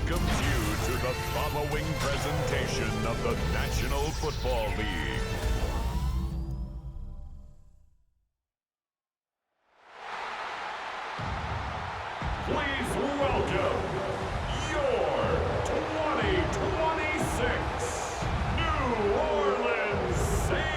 welcomes you to the following presentation of the National Football League. Please welcome your 2026 New Orleans Saints.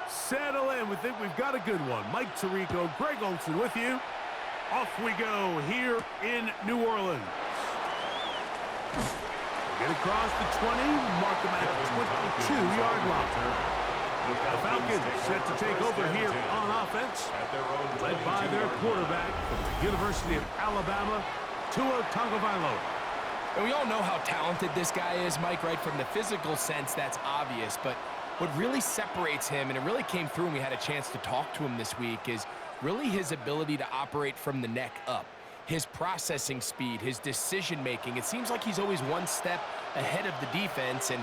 Settle in. We think we've got a good one. Mike Tirico, Greg Olsen with you. Off we go here in New Orleans. Get across the 20, mark them at the 22-yard line. The Falcons set to take over here on offense, led by their quarterback from the University of Alabama, Tua Tagovailoa. And we all know how talented this guy is, Mike, right? From the physical sense, that's obvious. But what really separates him, and it really came through when we had a chance to talk to him this week, is really his ability to operate from the neck up. His processing speed, his decision-making. It seems like he's always one step ahead of the defense, and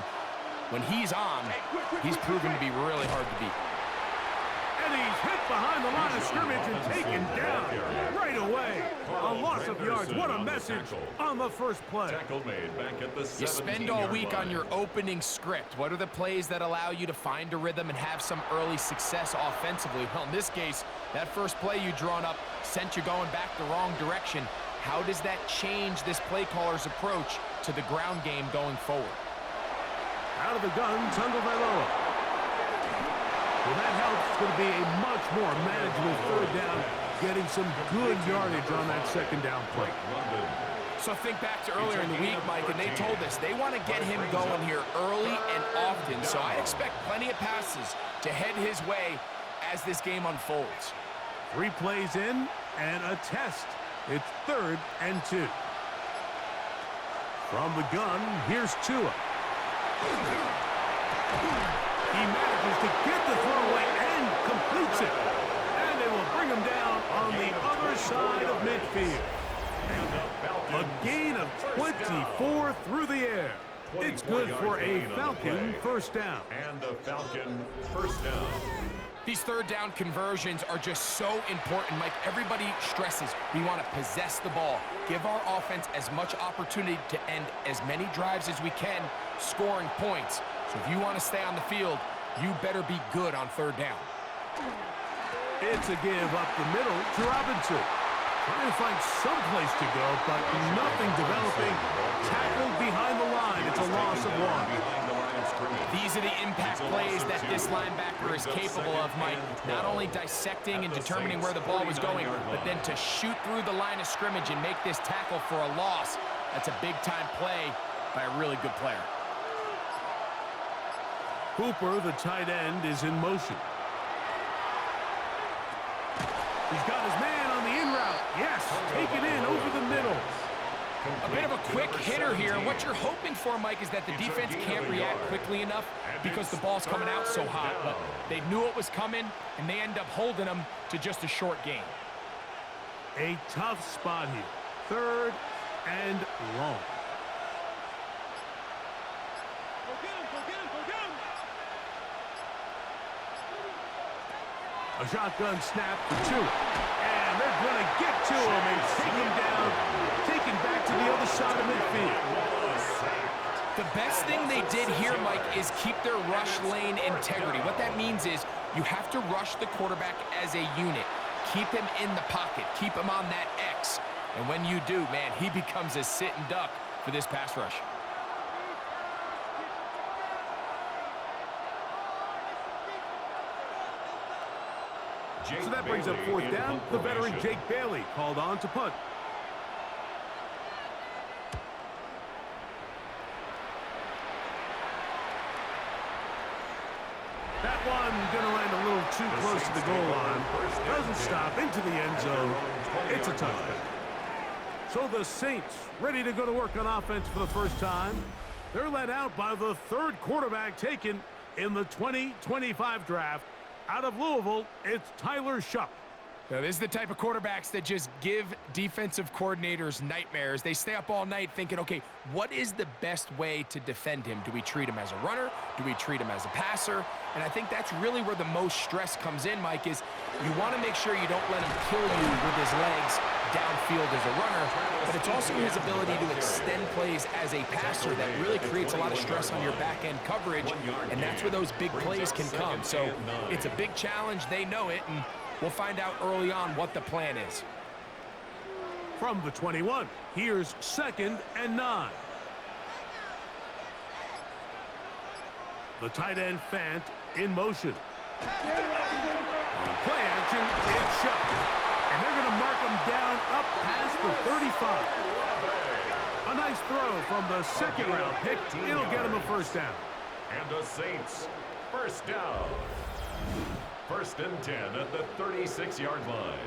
when he's on, he's proven to be really hard to beat. And he's hit behind the line of scrimmage and taken down right away. A loss of yards. What a message on the first play. You spend all week on your opening script. What are the plays that allow you to find a rhythm and have some early success offensively? Well, in this case, that first play you drawn up sent you going back the wrong direction. How does that change this play caller's approach to the ground game going forward? Out of the gun, Tagovailoa. Well, that helps. It's going to be a much more manageable third down, getting some good yardage on that second down play. So think back to earlier in the week, Mike, and they told us they want to get him going here early and often. So I expect plenty of passes to head his way as this game unfolds. 3 plays in and a test. It's 3rd and 2. From the gun, here's Tua. He manages to get the throw away and completes it. And they will bring him down on the other side of midfield. A gain of 24 through the air. It's good for a Falcon first down. And a Falcon first down. These third down conversions are just so important, Mike. Everybody stresses we want to possess the ball, give our offense as much opportunity to end as many drives as we can, scoring points. So if you want to stay on the field, you better be good on third down. It's a give up the middle to Robinson. Trying to find some place to go, but nothing developing. Tackled behind the line. It's a loss of 1. These are the impact plays that this linebacker is capable of, Mike. Not only dissecting and determining where the ball was going, but then to shoot through the line of scrimmage and make this tackle for a loss. That's a big-time play by a really good player. Hooper, the tight end, is in motion. He's got his man on the in route. Yes, take it in over the middle. A bit of a quick hitter here. What you're hoping for, Mike, is that the defense can't react quickly enough because the ball's coming out so hot. But they knew it was coming, and they end up holding them to just a short gain. A tough spot here. 3rd and long. A shotgun snap to Tua. And they're going to get to him and take him down, taken back to the other side of midfield. The best thing they did here, Mike, is keep their rush lane integrity. What that means is you have to rush the quarterback as a unit. Keep him in the pocket. Keep him on that X. And when you do, man, he becomes a sit and duck for this pass rush. So that brings up 4th down. The veteran Jake Bailey called on to punt. too close to the goal line. Doesn't stop into the end zone. It's a touchback. So the Saints ready to go to work on offense for the first time. They're led out by the third quarterback taken in the 2025 draft. Out of Louisville, it's Tyler Shuck. Now, this is the type of quarterbacks that just give defensive coordinators nightmares. They stay up all night thinking, okay, what is the best way to defend him? Do we treat him as a runner? Do we treat him as a passer? And I think that's really where the most stress comes in, Mike, is you want to make sure you don't let him kill you with his legs downfield as a runner, but it's also his ability to extend plays as a passer that really creates a lot of stress on your back-end coverage, and that's where those big plays can come. So it's a big challenge. They know it, and we'll find out early on what the plan is. From the 21, here's 2nd and 9. The tight end Fant in motion. Play action, it's Shuck. And they're going to mark him down up past the 35. A nice throw from the second-round pick. It'll get him a first down. And the Saints, first down. 1st and 10 at the 36-yard line.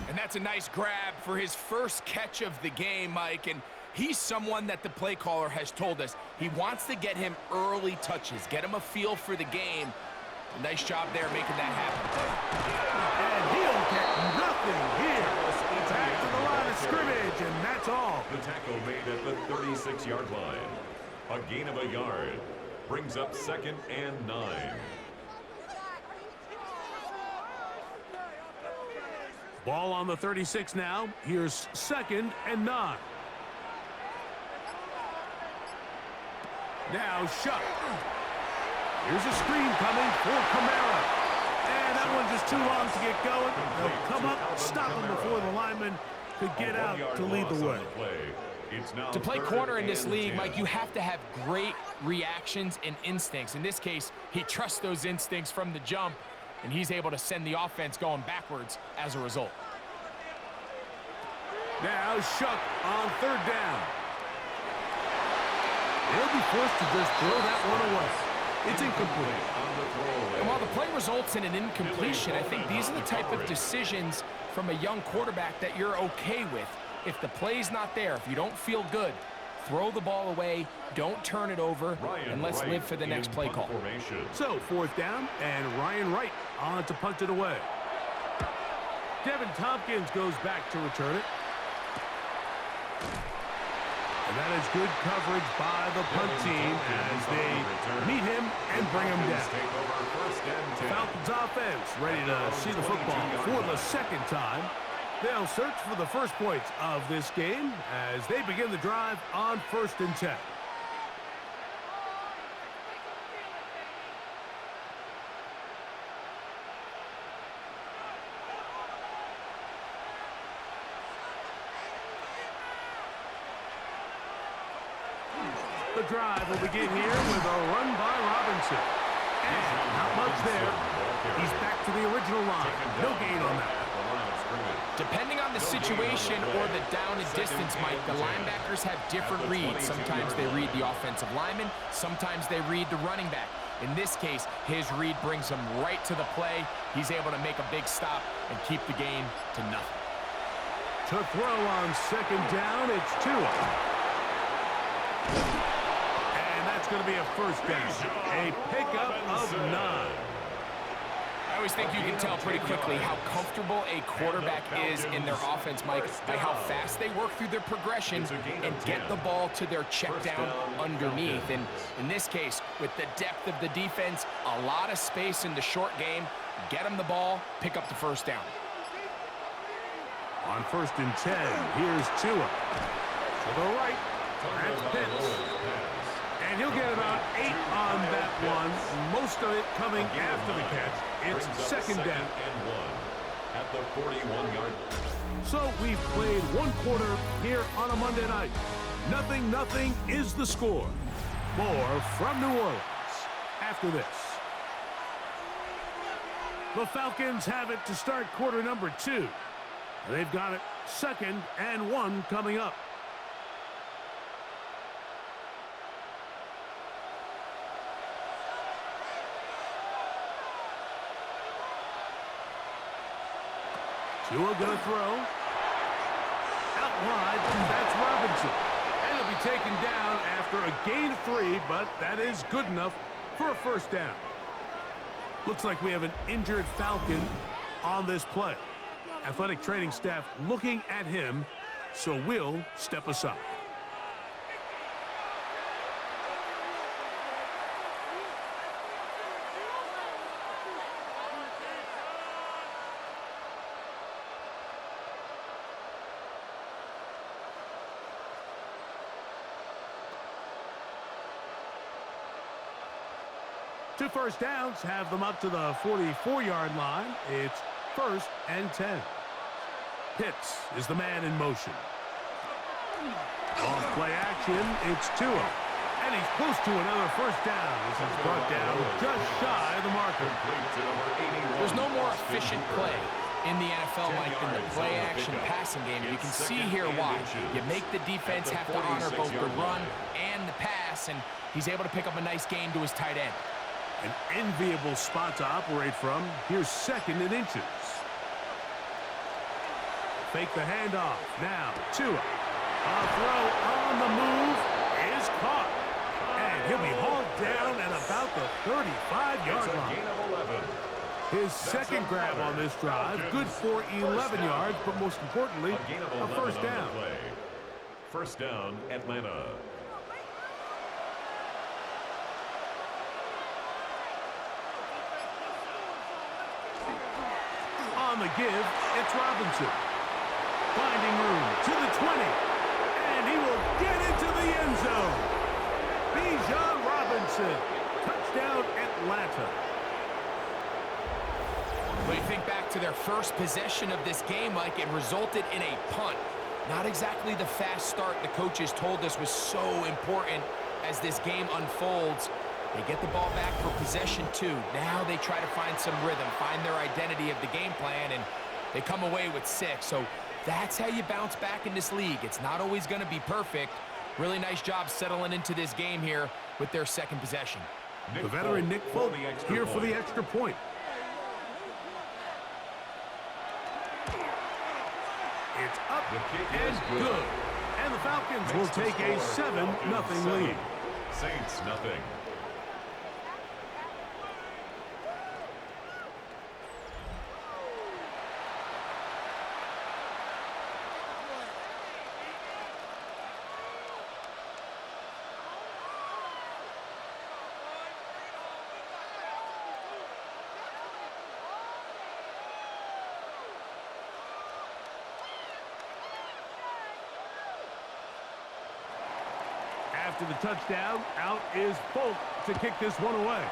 And that's a nice grab for his first catch of the game, Mike. And he's someone that the play caller has told us he wants to get him early touches, get him a feel for the game. Nice job there making that happen. And he'll get nothing here. Back to the line of scrimmage, and that's all. The tackle made at the 36-yard line. A gain of a yard. Brings up 2nd and 9. Ball on the 36 now. Here's 2nd and 9. Now Shuck. Here's a screen coming for Kamara. And that one just too long to get going. They'll come up, stop him before the lineman could get out to lead the way. To play corner in this league, Mike, you have to have great reactions and instincts. In this case, he trusts those instincts from the jump, and he's able to send the offense going backwards as a result. Now Shuck on 3rd down. He'll be forced to just throw that one away. It's incomplete. And while the play results in an incompletion, I think these are the type of decisions from a young quarterback that you're okay with. If the play's not there, if you don't feel good, throw the ball away, don't turn it over, and let's live for the next play call. So 4th down, and Ryan Wright on to punt it away. Devin Tompkins goes back to return it. And that is good coverage by the punt team as they meet him and bring him down. Falcons offense ready to see the football for the 2nd time. They'll search for the first points of this game as they begin the drive on 1st and 10. The drive will begin here with a run by Robinson. And not much there. He's back to the original line. No gain on that. Depending on the situation or the down and distance, Mike, the linebackers have different reads. Sometimes they read the offensive lineman. Sometimes they read the running back. In this case, his read brings him right to the play. He's able to make a big stop and keep the game to nothing. To throw on 2nd down, it's Tua. And that's going to be a first down. A pickup of 9. I always think you can tell pretty quickly how comfortable a quarterback is in their offense, Mike, by how fast they work through their progressions and get the ball to their check down underneath. And in this case, with the depth of the defense, a lot of space in the short game, get them the ball, pick up the first down. On 1st and 10, here's Tua. To the right, that's Pitts. And he'll get about 8 on that one. Most of it coming after the catch. It's 2nd down. And 1 at the 41-yard. So we've played one quarter here on a Monday night. 0-0 is the score. More from New Orleans after this. The Falcons have it to start quarter number 2. They've got it 2nd and 1 coming up. Tua gonna throw. Out wide, that's Robinson. And he'll be taken down after a gain of 3, but that is good enough for a first down. Looks like we have an injured Falcon on this play. Athletic training staff looking at him, so we'll step aside. Two first downs have them up to the 44-yard line. It's 1st and 10. Pitts is the man in motion. On play action, it's Tua. And he's close to another first down. This is brought down just shy of the marker. There's no more efficient play in the NFL like in the play-action passing game. You can see here why. You make the defense have to honor both the run and the pass, and he's able to pick up a nice gain to his tight end. An enviable spot to operate from. Here's 2nd and inches. Fake the handoff. Now, Tua. A throw on the move is caught. And he'll be hauled down at about the 35-yard line. His second grab on this drive. Good for 11 yards, but most importantly, a first down. First down, Atlanta. On the give, it's Robinson. Finding room to the 20. And he will get into the end zone. Bijan Robinson. Touchdown, Atlanta. When you think back to their first possession of this game, Mike, it resulted in a punt. Not exactly the fast start the coaches told us was so important as this game unfolds. They get the ball back for possession 2. Now they try to find some rhythm, find their identity of the game plan, and they come away with 6. So that's how you bounce back in this league. It's not always going to be perfect. Really nice job settling into this game here with their second possession. The veteran Nick Folk here for the extra point. It's up and good. And the Falcons will take a 7-0 lead. Saints nothing. After the touchdown, out is Folk to kick this one away.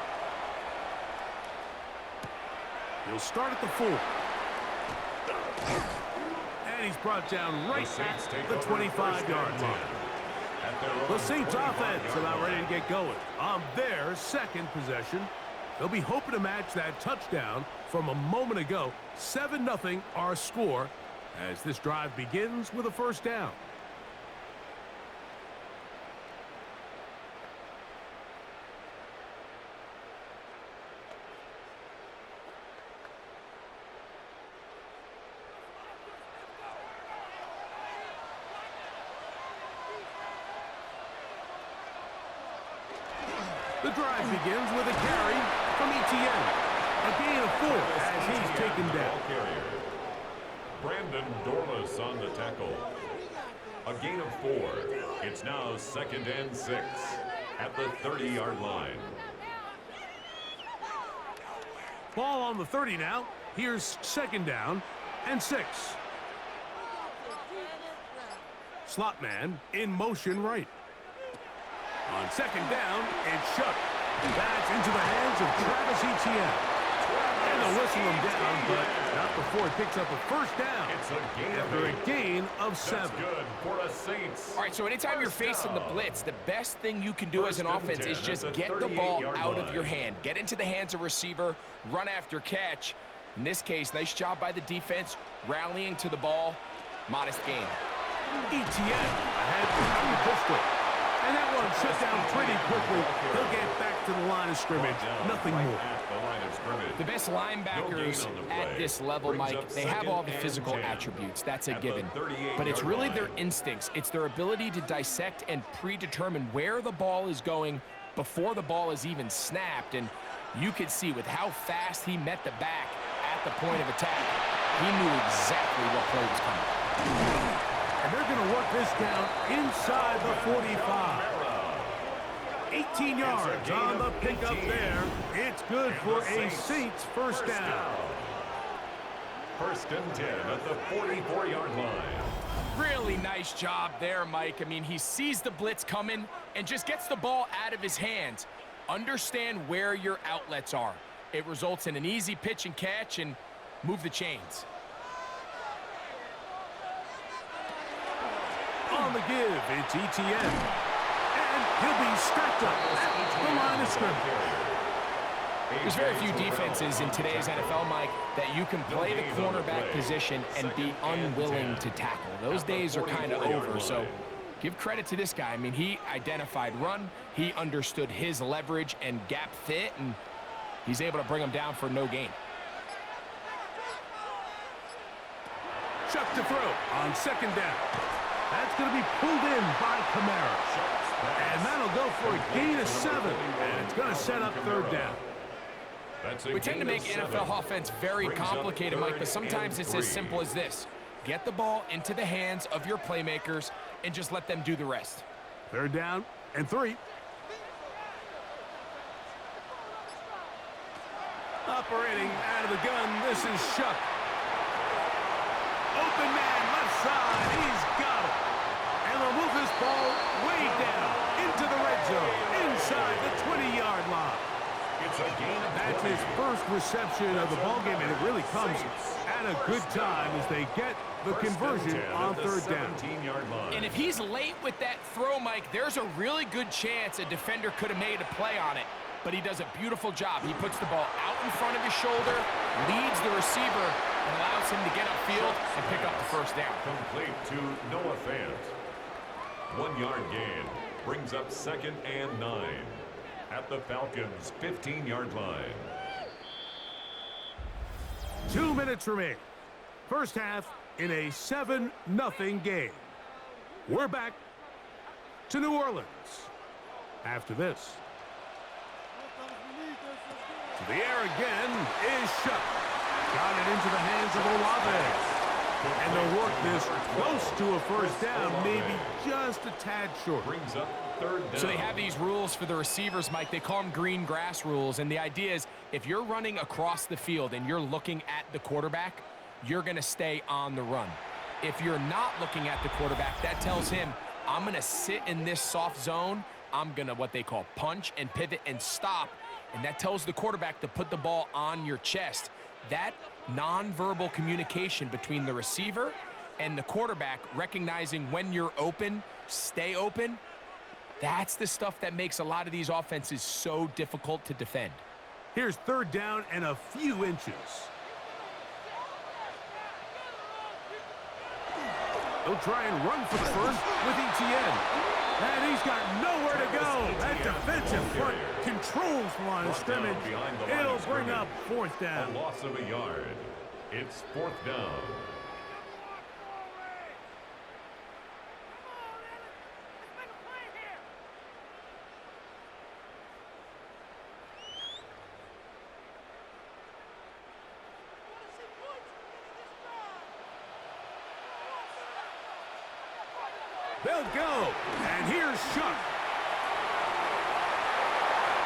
He'll start at the 4. And he's brought down right at the 25-yard line. The Saints offense about ready to get going on their second possession. They'll be hoping to match that touchdown from a moment ago. 7-0 our score as this drive begins with a first down. The drive begins with a carry from Etienne. A gain of 4 as he's taken down. Brandon Dorlus on the tackle. A gain of 4. It's now 2nd and 6 at the 30-yard line. Ball on the 30 now. Here's 2nd down and 6. Slot man in motion right. On 2nd down, it's shut. That's into the hands of Travis Etienne. And they'll whistle him down, but not before he picks up a first down. It's a gain after a gain of 7. That's good for a Saints. All right, so anytime you're facing the blitz, the best thing you can do as an offense is just get the ball out of your hand. Get into the hands of receiver, run after catch. In this case, nice job by the defense, rallying to the ball. Modest gain. Etienne ahead from the pistol. And that one shut down pretty quickly. He'll get back to the line of scrimmage, nothing more. The best linebackers at this level, Mike, they have all the physical attributes. That's a given. But it's really their instincts. It's their ability to dissect and predetermine where the ball is going before the ball is even snapped. And you could see with how fast he met the back at the point of attack, he knew exactly what play was coming. And they're going to work this down inside the 45. 18 yards on the pickup there. It's good for a Saints first down. First and 10 at the 44-yard line. Really nice job there, Mike. I mean, he sees the blitz coming and just gets the ball out of his hands. Understand where your outlets are. It results in an easy pitch and catch and move the chains. On the give, it's ETN. And he'll be stacked up at the line of scrimmage. There's very few defenses in today's NFL, Mike, that you can play the cornerback position and be unwilling to tackle. Those days are kind of over, so give credit to this guy. I mean, he identified run, he understood his leverage and gap fit, and he's able to bring him down for no gain. Chuck to throw on second down. That's going to be pulled in by Kamara. And that'll go for a gain of 7, and it's going to set up third down. We tend to make NFL offense very complicated, Mike, but sometimes it's as simple as this. Get the ball into the hands of your playmakers and just let them do the rest. Third down and 3. Operating out of the gun, this is Shuck. Open man, left side, he's got it. And they'll move this ball way down into the red zone, inside the 20-yard line. That's his first reception of the ballgame, and it really comes at a good time as they get the conversion on third down. And if he's late with that throw, Mike, there's a really good chance a defender could have made a play on it. But he does a beautiful job. He puts the ball out in front of his shoulder, leads the receiver, and allows him to get upfield and pick up the first down. Complete to Noah Fant. 1 yard gain brings up second and 9 at the Falcons' 15-yard line. 2 minutes remain. First half in a 7-0 game. We're back to New Orleans after this. To the air again is Shuck. Got it into the hands of Olave. And they'll work this close to a first down, maybe just a tad short. Brings up third down. So they have these rules for the receivers, Mike. They call them green grass rules. And the idea is if you're running across the field and you're looking at the quarterback, you're going to stay on the run. If you're not looking at the quarterback, that tells him, I'm going to sit in this soft zone. I'm going to what they call punch and pivot and stop. And that tells the quarterback to put the ball on your chest. That nonverbal communication between the receiver and the quarterback, recognizing when you're open, stay open, that's the stuff that makes a lot of these offenses so difficult to defend. Here's third down and a few inches. They'll try and run for the first with ETN. And he's got nowhere to go. That defensive front controls the line of scrimmage. It'll bring up fourth down. A loss of a yard. It's fourth down. They'll go. And here's Shuck.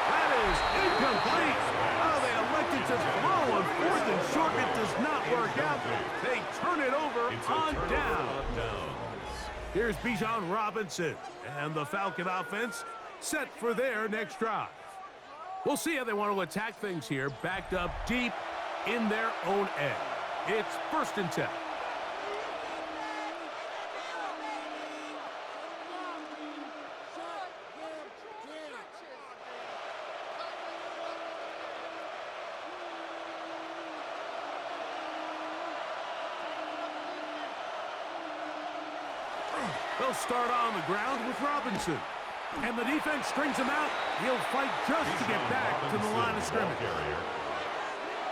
That is incomplete. Oh, they elected to throw on fourth and short. It does not work out. They turn it over on down. Here's Bijan Robinson. And the Falcon offense set for their next drive. We'll see how they want to attack things here. Backed up deep in their own end. It's first and 10. They'll start on the ground with Robinson. And the defense strings him out. He'll fight just to get back to the line of scrimmage.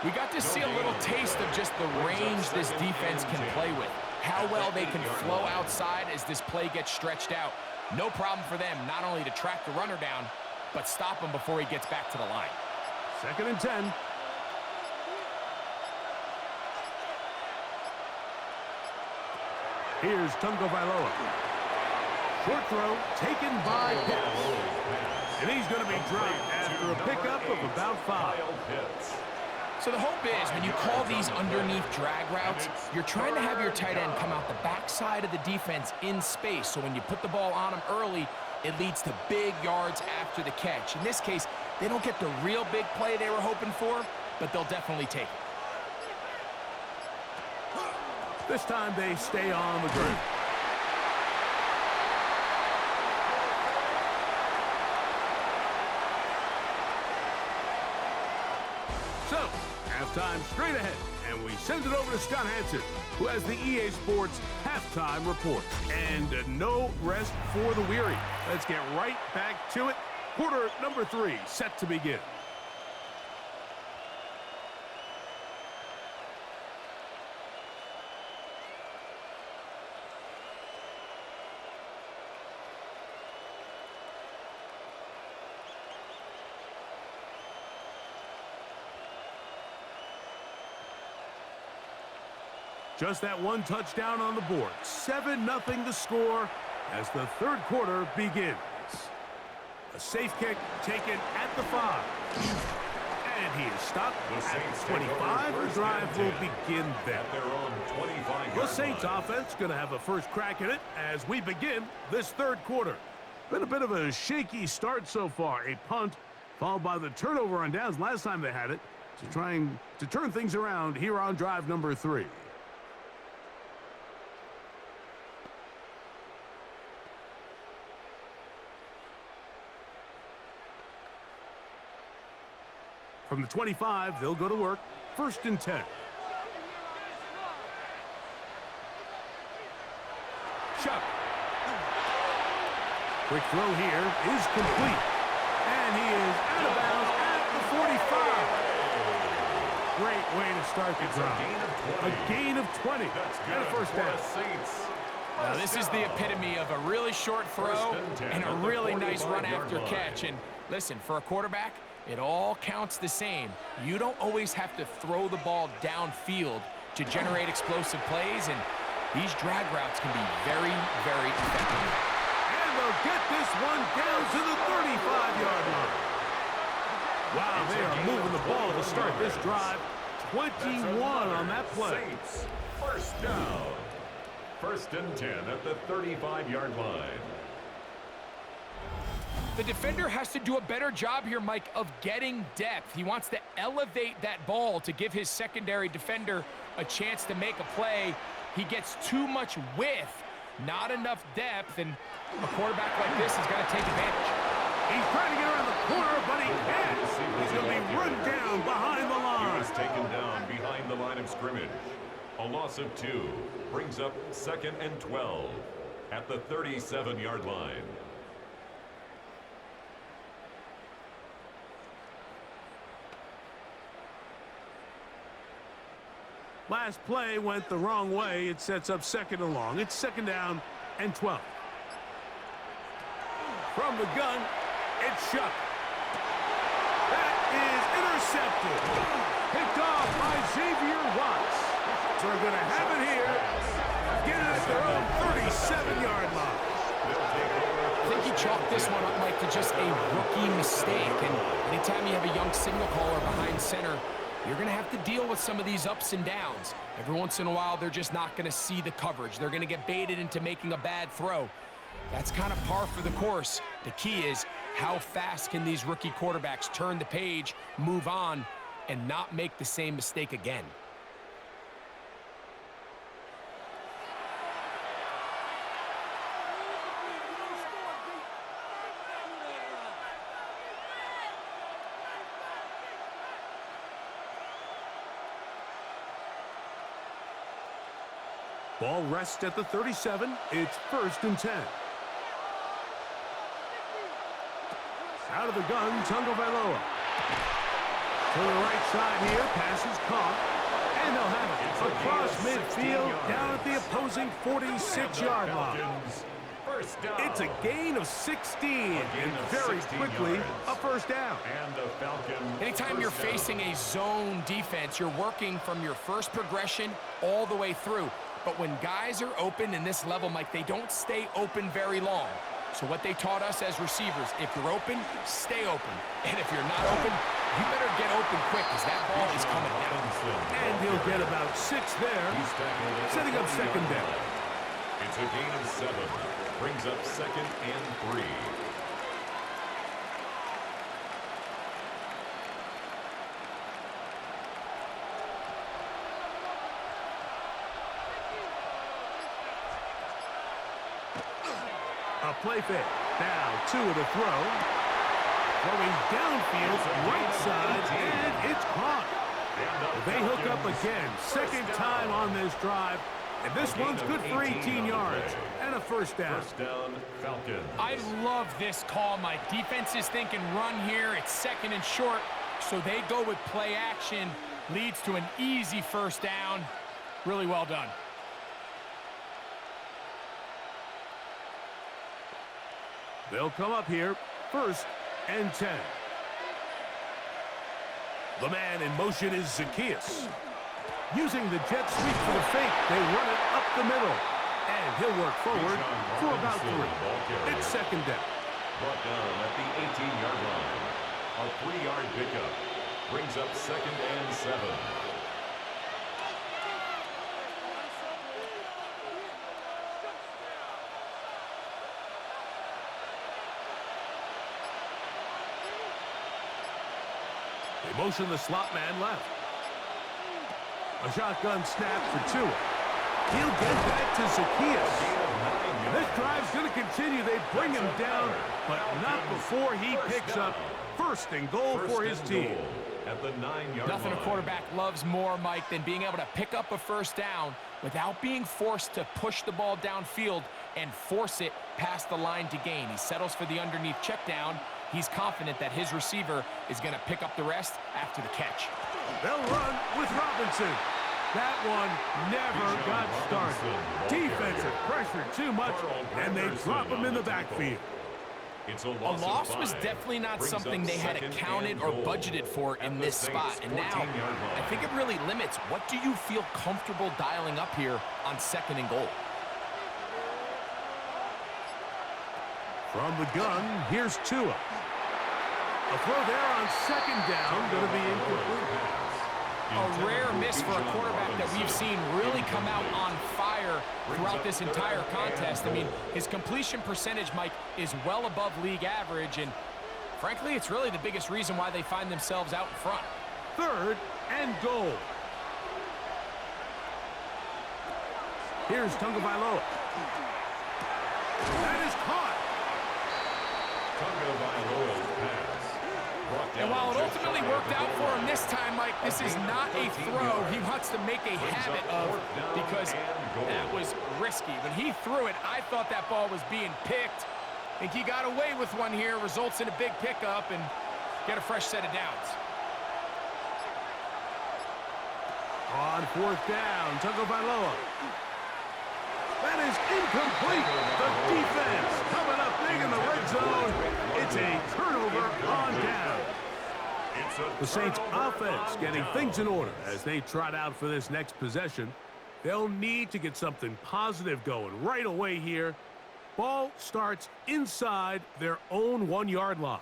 We got to see a little taste of just the range this defense can play with. How well they can flow outside as this play gets stretched out. No problem for them not only to track the runner down, but stop him before he gets back to the line. 2nd and 10. Here's Tungo Vailoa. Short throw taken by Pitts. And he's going to be dropped after a pickup of about 5. So the hope is when you call these underneath drag routes, you're trying to have your tight end come out the backside of the defense in space. So when you put the ball on him early, it leads to big yards after the catch. In this case, they don't get the real big play they were hoping for, but they'll definitely take it. This time they stay on the ground. So, halftime straight ahead, and we send it over to Scott Hansen, who has the EA Sports halftime report. And no rest for the weary. Let's get right back to it. Quarter number 3 set to begin. Just that one touchdown on the board. 7-0 the score as the 3rd quarter begins. A safe kick taken at the 5. And he is stopped at 25. The drive will begin then. The Saints offense going to have a first crack at it as we begin this 3rd quarter. Been a bit of a shaky start so far. A punt followed by the turnover on downs last time they had it. So trying to turn things around here on drive number 3. From the 25, they'll go to work. 1st and 10. Chuck. Quick throw here is complete. And he is out of bounds at the 45. Great way to start the drive. A gain of 20. And a first down. Now, this is the epitome of a really short throw and a really nice run after catch. And listen, for a quarterback, it all counts the same. You don't always have to throw the ball downfield to generate explosive plays, and these drag routes can be very, very effective. And they'll get this one down to the 35-yard line. Wow, they are moving the ball to start this drive. 21 on that play. First down. 1st and 10 at the 35-yard line. The defender has to do a better job here, Mike, of getting depth. He wants to elevate that ball to give his secondary defender a chance to make a play. He gets too much width, not enough depth, and a quarterback like this is going to take advantage. He's trying to get around the corner, but he can't. He's going to be run down behind the line. He was taken down behind the line of scrimmage. A loss of 2 brings up 2nd and 12 at the 37-yard line. Last play went the wrong way. It sets up 2nd and long. It's 2nd down and 12. From the gun, it's Chuck. That is intercepted. Picked off by Xavier Watts. So they're going to have it here. Get it at their own 37-yard line. I think he chalked this one up, Mike, to just a rookie mistake. And anytime you have a young signal caller behind center, you're going to have to deal with some of these ups and downs. Every once in a while, they're just not going to see the coverage. They're going to get baited into making a bad throw. That's kind of par for the course. The key is how fast can these rookie quarterbacks turn the page, move on, and not make the same mistake again. Ball rests at the 37. It's 1st and 10. Out of the gun, Tagovailoa. To the right side here, pass is caught. And they'll have it across midfield, down at the opposing 46-yard line. It's a gain of 16, and very quickly, a first down. Anytime you're facing a zone defense, you're working from your first progression all the way through. But when guys are open in this level, Mike, they don't stay open very long. So what they taught us as receivers, if you're open, stay open. And if you're not open, you better get open quick because that ball is coming down. And he'll get about 6 there, setting up second down. It's a gain of 7. Brings up second and 3. A play fake. Now 2 of the throw. Throwing downfield, right side, and it's caught. They hook up again. Second time on this drive. And this one's good for 18 yards and a first down. First down, Falcons. I love this call, Mike. Defense is thinking run here. It's second and short, so they go with play action. Leads to an easy first down. Really well done. They'll come up here, first and 10. The man in motion is Zacchaeus. Using the jet sweep for the fake, they run it up the middle. And he'll work forward for about 3. It's second down. Brought down at the 18-yard line. A 3-yard pickup. Brings up second and 7. They motion the slot man left. A shotgun snap for Tua. He'll get that to Zacchaeus. This drive's going to continue. They bring him down, but not before he picks up first and goal for his team. At the 9-yard Nothing a line. quarterback loves more, Mike, than being able to pick up a first down without being forced to push the ball downfield and force it past the line to gain. He settles for the underneath check down. He's confident that his receiver is going to pick up the rest after the catch. They'll run with Robinson. That one never got started. Defensive pressure too much, and they drop him in the backfield. It's A loss was definitely not something they had accounted or budgeted for in this spot. And now, I think it really limits. What do you feel comfortable dialing up here on second and goal? From the gun, here's Tua. A throw there on second down, going to be incomplete. A rare miss for a quarterback that we've seen really come out on fire throughout this entire contest. I mean, his completion percentage, Mike, is well above league average, and frankly, it's really the biggest reason why they find themselves out in front. Third and goal. Here's Tagovailoa. That is caught. Tagovailoa's pass. And while it ultimately worked out for him this time, Mike, this is not a throw he wants to make a habit of because that was risky. When he threw it, I thought that ball was being picked. I think he got away with one here, results in a big pickup, and get a fresh set of downs. On fourth down, Tagovailoa. That is incomplete. The defense coming up big in the red zone. It's a turnover on down. The Saints offense getting things in order as they trot out for this next possession. They'll need to get something positive going right away here. Ball starts inside their own 1-yard line.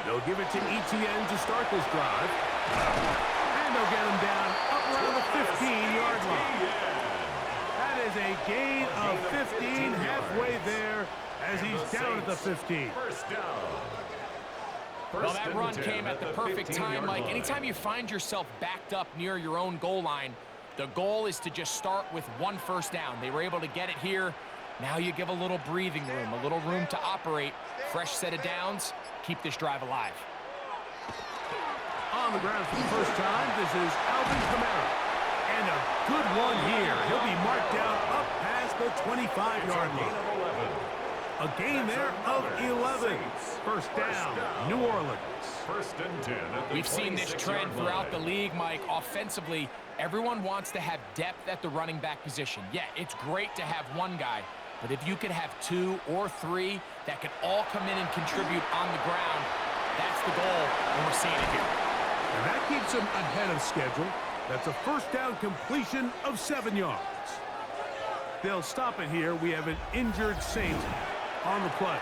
They'll give it to Etienne to start this drive. And they'll get him down up around the 15-yard line. That is a gain of 15 halfway there as he's down at the 15. First down. Well, that run came at the perfect time, Mike. Anytime you find yourself backed up near your own goal line, the goal is to just start with one first down. They were able to get it here. Now you give a little breathing room, a little room to operate. Fresh set of downs. Keep this drive alive. On the ground for the first time, this is Alvin Kamara. And a good one here. He'll be marked down up past the 25-yard line. A gain there of 11. First down, New Orleans. First and 10 at the We've seen this trend throughout the league, Mike. Offensively, everyone wants to have depth at the running back position. Yeah, it's great to have one guy, but if you could have 2 or 3 that could all come in and contribute on the ground, that's the goal, and we're seeing it here. And that keeps him ahead of schedule. That's a first down completion of 7 yards. They'll stop it here. We have an injured Saint on the play.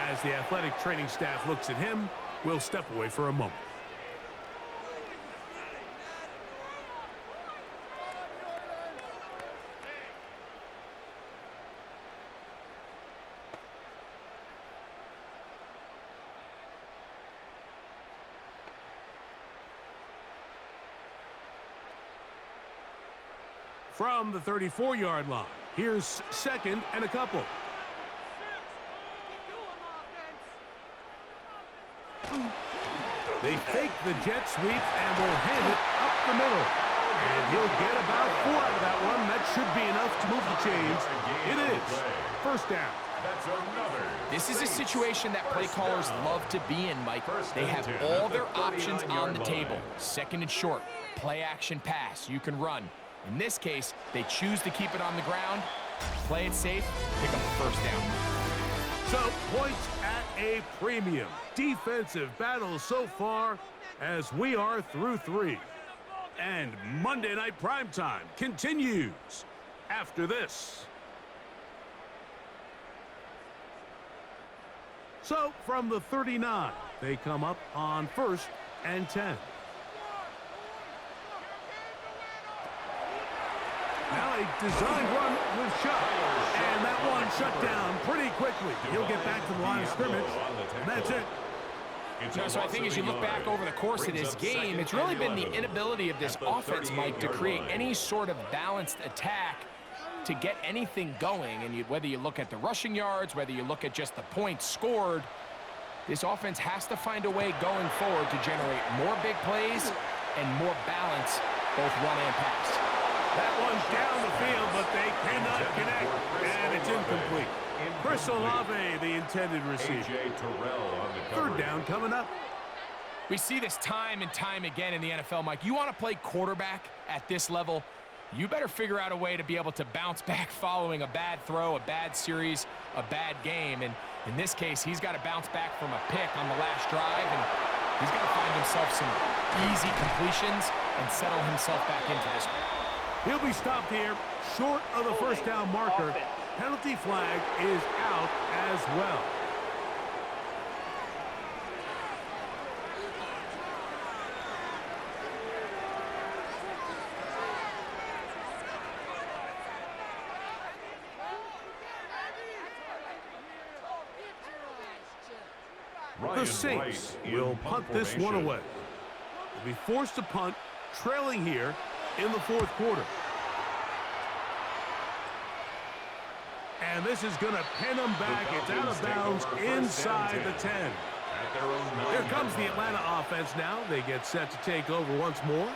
As the athletic training staff looks at him, we'll step away for a moment. From the 34-yard line, here's second and a couple. They fake the jet sweep and will hand it up the middle. And he'll get about 4 out of that one. That should be enough to move the chains. It is first down. This is a situation that play callers love to be in, Mike. They have all their options on the table. Second and short, play action pass. You can run. In this case, they choose to keep it on the ground, play it safe, pick up the first down. So, points at a premium. Defensive battle so far as we are through 3. And Monday Night Primetime continues after this. So, from the 39, they come up on first and 10. Now a designed run with shot. And that one shut down pretty quickly. He'll get back to the line of scrimmage. And that's it. So I think as you look back over the course of this game, it's really been the inability of this offense, Mike, to create any sort of balanced attack to get anything going. And whether you look at the rushing yards, whether you look at just the points scored, this offense has to find a way going forward to generate more big plays and more balance, both run and pass. That one's down the field, but they cannot connect, and it's incomplete. Chris Olave, the intended receiver. Third down coming up. We see this time and time again in the NFL, Mike. You want to play quarterback at this level, you better figure out a way to be able to bounce back following a bad throw, a bad series, a bad game. And in this case, he's got to bounce back from a pick on the last drive, and he's got to find himself some easy completions and settle himself back into this one. He'll be stopped here, short of the first down marker. Penalty flag is out as well. The Saints will punt this one away. They'll be forced to punt, trailing here in the fourth quarter. And this is going to pin them back. It's out of bounds inside the 10. Here comes the Atlanta offense now. They get set to take over once more.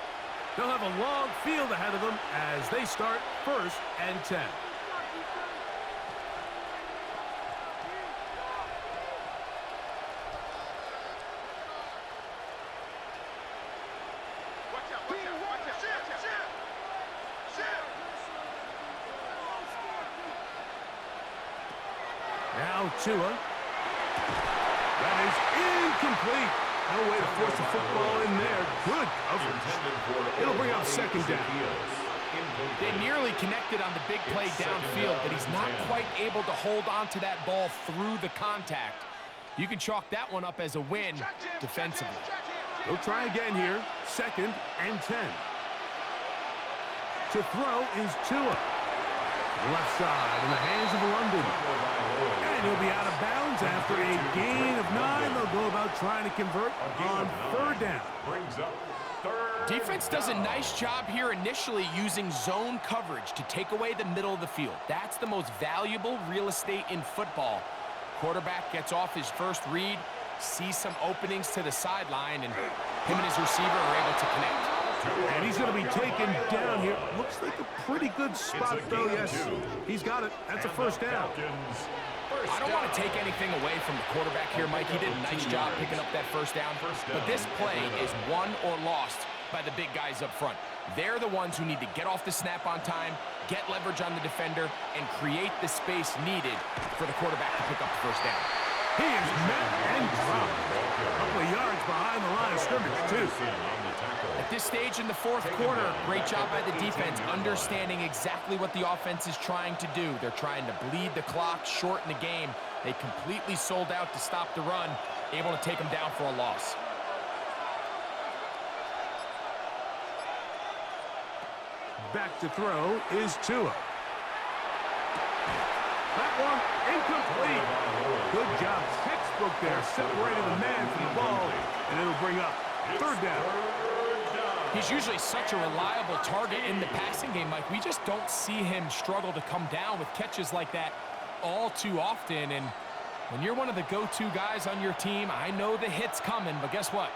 They'll have a long field ahead of them as they start first and 10. Now Tua. That is incomplete. No way to force the football in there. Good coverage. It'll bring up second down. They nearly connected on the big play downfield, but he's not quite able to hold on to that ball through the contact. You can chalk that one up as a win defensively. They'll try again here. Second and 10. To throw is Tua. Left side in the hands of London. And he'll be out of bounds after a gain of 9. They'll go about trying to convert on third down. Defense does a nice job here initially using zone coverage to take away the middle of the field. That's the most valuable real estate in football. Quarterback gets off his first read, sees some openings to the sideline, and him and his receiver are able to connect. And he's going to be taken down here. Looks like a pretty good spot, though. Yes, he's got it. That's a first down. I don't want to take anything away from the quarterback here, Mike. He did a nice job picking up that first down. But this play is won or lost by the big guys up front. They're the ones who need to get off the snap on time, get leverage on the defender, and create the space needed for the quarterback to pick up the first down. He is met and dropped. A couple of yards behind the line of scrimmage, too. At this stage in the fourth quarter, great job by the defense, understanding exactly what the offense is trying to do. They're trying to bleed the clock, shorten the game. They completely sold out to stop the run, able to take them down for a loss. Back to throw is Tua. That one incomplete. Good job. Textbook there, separating the man from the ball, and it'll bring up third down. He's usually such a reliable target in the passing game, Mike. We just don't see him struggle to come down with catches like that all too often. And when you're one of the go-to guys on your team, I know the hit's coming, but guess what?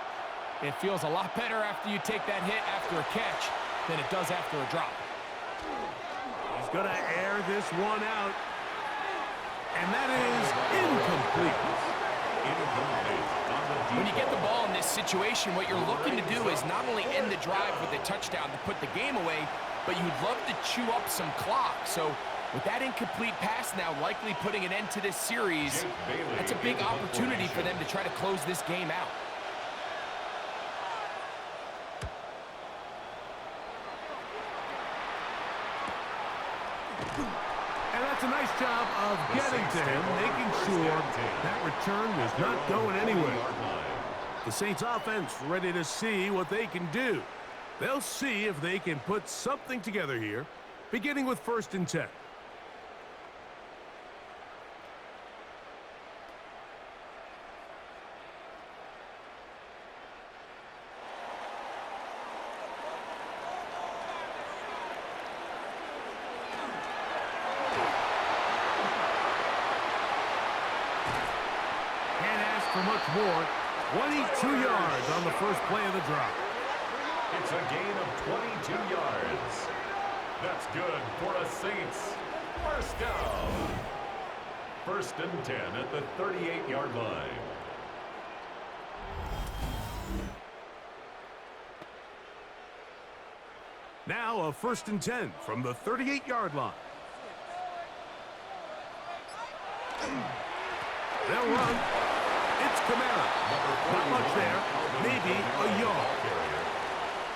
It feels a lot better after you take that hit after a catch than it does after a drop. He's going to air this one out. And that is incomplete. When you get the ball in this situation, what you're looking to do is not only end the drive with a touchdown to put the game away, but you'd love to chew up some clock. So with that incomplete pass now likely putting an end to this series, that's a big opportunity for them to try to close this game out. And that's a nice job of getting to him, making sure that return was not going anywhere. The Saints offense ready to see what they can do. They'll see if they can put something together here, beginning with 1st and 10. For much more, 22 yards on the first play of the drop. It's a gain of 22 yards. That's good for a Saints first down. 1st and 10 at the 38-yard line. Now a 1st and 10 from the 38-yard line. They'll run. It's Kamara. Not much there. Maybe a yard.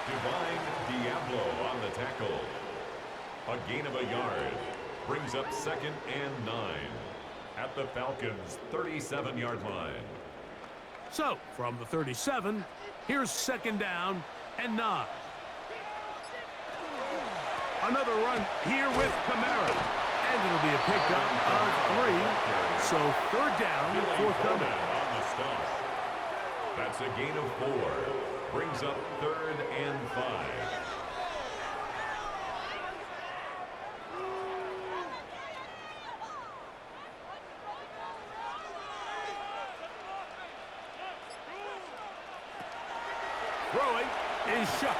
Divine Diablo on the tackle. A gain of a yard. Brings up 2nd and 9 at the Falcons' 37-yard line. So, from the 37, here's 2nd down and 9. Another run here with Kamara. And it'll be a pickup of 3. So 3rd down, forthcoming. That's a gain of 4. Brings up 3rd and 5. Throwing is shot.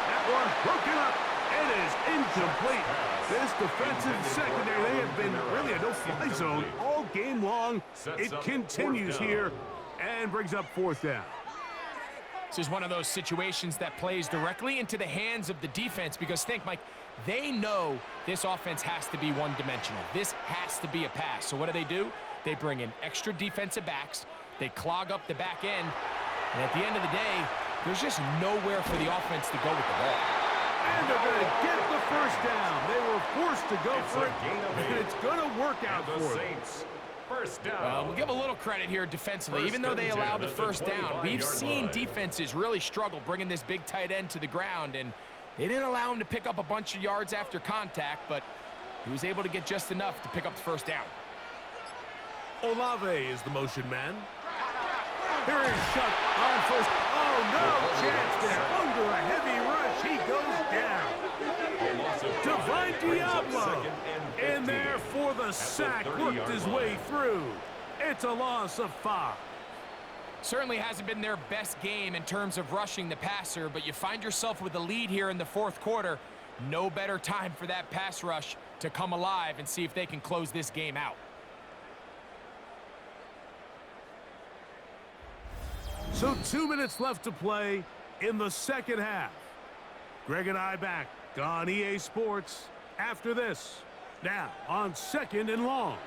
That one broken up. It is incomplete. This defensive secondary, they have been really a no-fly zone all game long. It continues here and brings up 4th down. This is one of those situations that plays directly into the hands of the defense because think, Mike, they know this offense has to be one-dimensional. This has to be a pass. So what do? They bring in extra defensive backs. They clog up the back end. And at the end of the day, there's just nowhere for the offense to go with the ball. And they're going to get the first down. They were forced to go for it, and it's going to work out for them. Saints first down. We'll give a little credit here defensively. Even though they allowed the first down, we've seen defenses really struggle bringing this big tight end to the ground, and they didn't allow him to pick up a bunch of yards after contact, but he was able to get just enough to pick up the first down. Olave is the motion man. Here is Shuck on first. Oh, no chance there. Under a heavy rush, he goes down. Divine Diablo in there for the sack. Worked his way through. It's a loss of 5. Certainly hasn't been their best game in terms of rushing the passer, but you find yourself with a lead here in the fourth quarter. No better time for that pass rush to come alive and see if they can close this game out. So 2 minutes left to play in the second half. Greg and I back on EA Sports after this. Now on 2nd and long.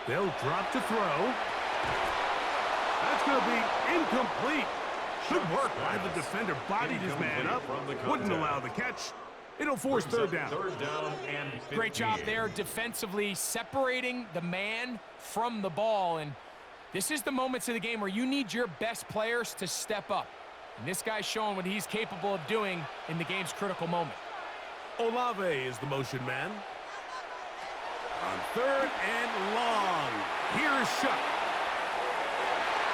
They'll drop to throw. That's going to be incomplete. Good work by the defender. Bodied his man up. Wouldn't allow the catch. It'll force third down. Great job there defensively, separating the man from the ball. And this is the moments of the game where you need your best players to step up. And this guy's showing what he's capable of doing in the game's critical moment. Olave is the motion man. On 3rd and long. Here's Shuck.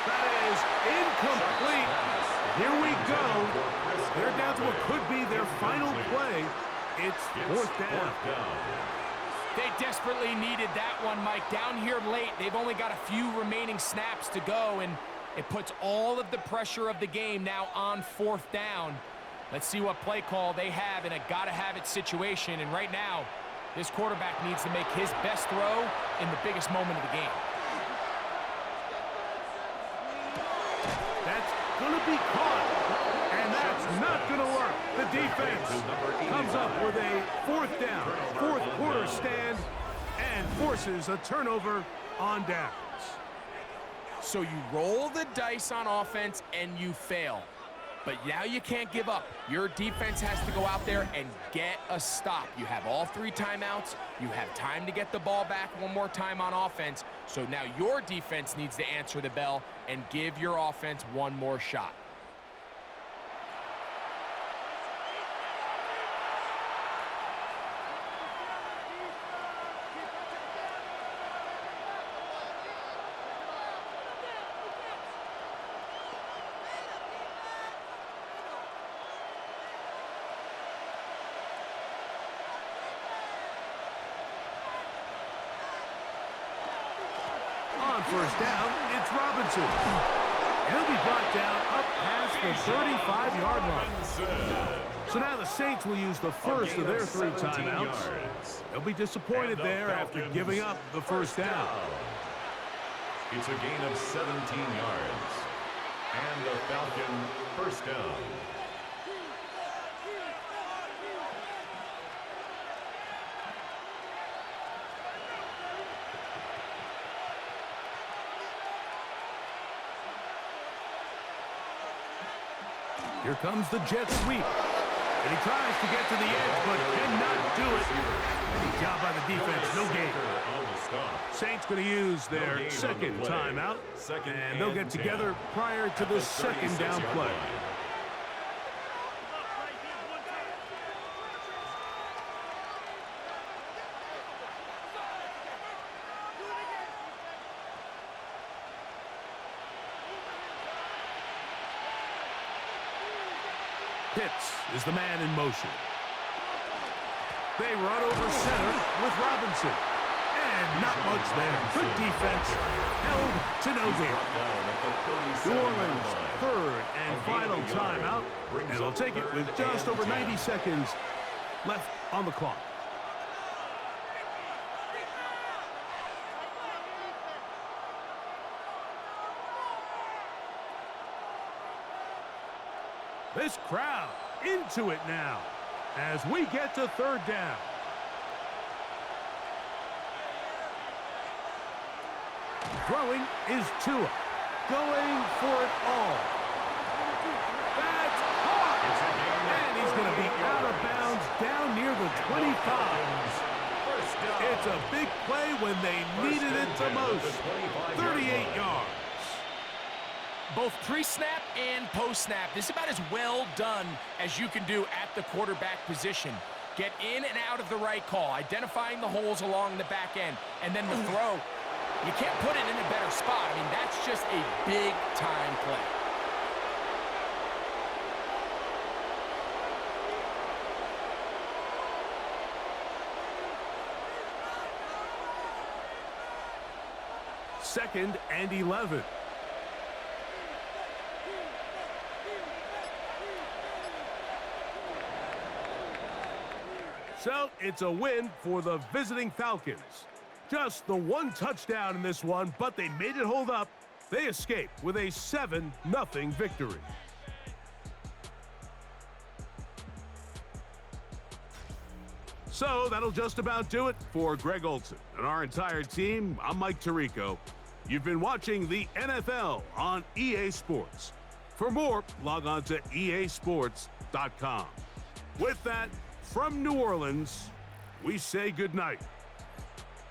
That is incomplete. Here we go. They're down to what could be their final play. It's 4th down. They desperately needed that one, Mike. Down here late, they've only got a few remaining snaps to go, and it puts all of the pressure of the game now on 4th down. Let's see what play call they have in a gotta-have-it situation, and right now, this quarterback needs to make his best throw in the biggest moment of the game. That's going to be caught, and that's not going to work. The defense comes up with a 4th down, 4th quarter stand, and forces a turnover on downs. So you roll the dice on offense and you fail. But now you can't give up. Your defense has to go out there and get a stop. You have all 3 timeouts. You have time to get the ball back one more time on offense. So now your defense needs to answer the bell and give your offense one more shot. On 1st down, it's Robinson. He'll be brought down up past the 35-yard line. So now the Saints will use the first of their 3 timeouts. They'll be disappointed there after giving up the 1st down. It's a gain of 17 yards. And the Falcon 1st down. Here comes the jet sweep. And he tries to get to the edge, but cannot do it. Good job by the defense, no gain. Saints going to use their 2nd timeout, and they'll get together prior to the 2nd down play. Pitts is the man in motion. They run over center with Robinson. And not much there. Good defense. Held to no gain. New Orleans' 3rd and final timeout. And they'll take it with just over 90 seconds left on the clock. This crowd into it now as we get to 3rd down. Throwing is Tua, going for it all. That's caught! And he's going to be out of bounds down near the 25. It's a big play when they needed it the most. 38 yards. Both pre-snap and post-snap, this is about as well done as you can do at the quarterback position. Get in and out of the right call, identifying the holes along the back end, and then the throw. You can't put it in a better spot. I mean, that's just a big-time play. Second and 11. So it's a win for the visiting Falcons. Just the one touchdown in this one, but they made it hold up. They escaped with a 7-0 victory. So that'll just about do it for Greg Olson and our entire team. I'm Mike Tirico. You've been watching the NFL on EA Sports. For more, log on to easports.com. With that, from New Orleans, we say goodnight.